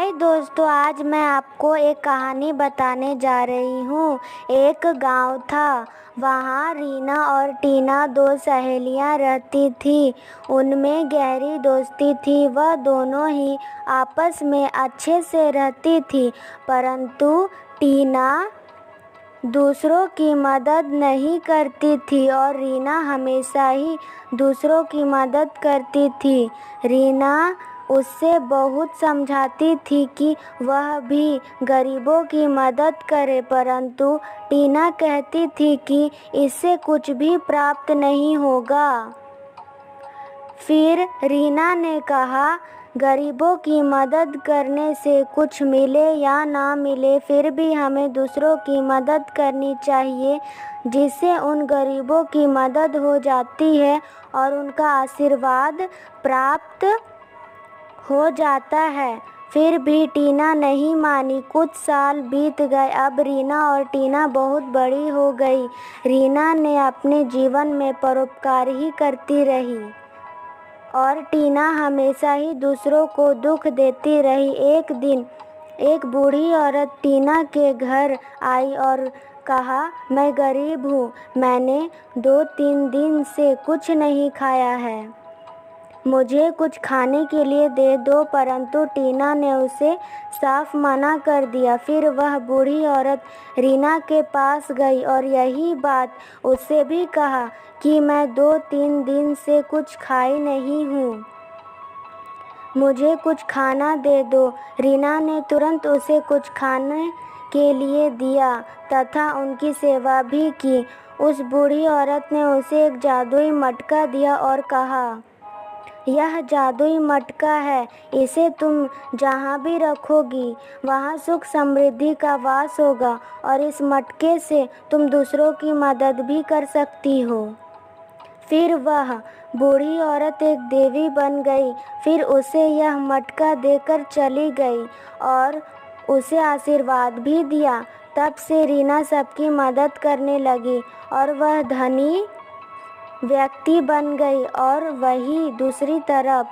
हाय दोस्तों, आज मैं आपको एक कहानी बताने जा रही हूँ। एक गांव था, वहाँ रीना और टीना दो सहेलियाँ रहती थीं। उनमें गहरी दोस्ती थी। वह दोनों ही आपस में अच्छे से रहती थी, परंतु टीना दूसरों की मदद नहीं करती थी और रीना हमेशा ही दूसरों की मदद करती थी। रीना उससे बहुत समझाती थी कि वह भी गरीबों की मदद करे, परंतु टीना कहती थी कि इससे कुछ भी प्राप्त नहीं होगा। फिर रीना ने कहा, गरीबों की मदद करने से कुछ मिले या ना मिले, फिर भी हमें दूसरों की मदद करनी चाहिए, जिससे उन गरीबों की मदद हो जाती है और उनका आशीर्वाद प्राप्त हो जाता है। फिर भी टीना नहीं मानी। कुछ साल बीत गए। अब रीना और टीना बहुत बड़ी हो गई। रीना ने अपने जीवन में परोपकार ही करती रही और टीना हमेशा ही दूसरों को दुख देती रही। एक दिन एक बूढ़ी औरत टीना के घर आई और कहा, मैं गरीब हूँ, मैंने 2-3 दिन से कुछ नहीं खाया है, मुझे कुछ खाने के लिए दे दो। परंतु टीना ने उसे साफ मना कर दिया। फिर वह बूढ़ी औरत रीना के पास गई और यही बात उससे भी कहा कि मैं 2-3 दिन से कुछ खाई नहीं हूँ, मुझे कुछ खाना दे दो। रीना ने तुरंत उसे कुछ खाने के लिए दिया तथा उनकी सेवा भी की। उस बूढ़ी औरत ने उसे एक जादुई मटका दिया और कहा, यह जादुई मटका है, इसे तुम जहाँ भी रखोगी वहाँ सुख समृद्धि का वास होगा और इस मटके से तुम दूसरों की मदद भी कर सकती हो। फिर वह बूढ़ी औरत एक देवी बन गई। फिर उसे यह मटका देकर चली गई और उसे आशीर्वाद भी दिया। तब से रीना सबकी मदद करने लगी और वह धनी व्यक्ति बन गई और वहीं दूसरी तरफ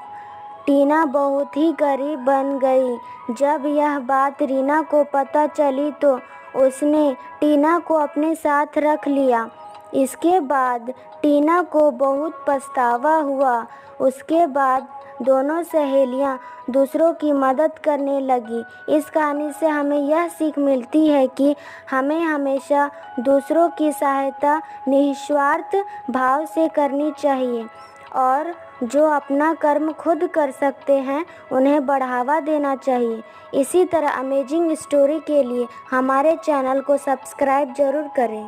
टीना बहुत ही गरीब बन गई। जब यह बात रीना को पता चली तो उसने टीना को अपने साथ रख लिया। इसके बाद टीना को बहुत पछतावा हुआ। उसके बाद दोनों सहेलियां दूसरों की मदद करने लगी। इस कहानी से हमें यह सीख मिलती है कि हमें हमेशा दूसरों की सहायता निस्वार्थ भाव से करनी चाहिए और जो अपना कर्म खुद कर सकते हैं उन्हें बढ़ावा देना चाहिए। इसी तरह अमेजिंग स्टोरी के लिए हमारे चैनल को सब्सक्राइब ज़रूर करें।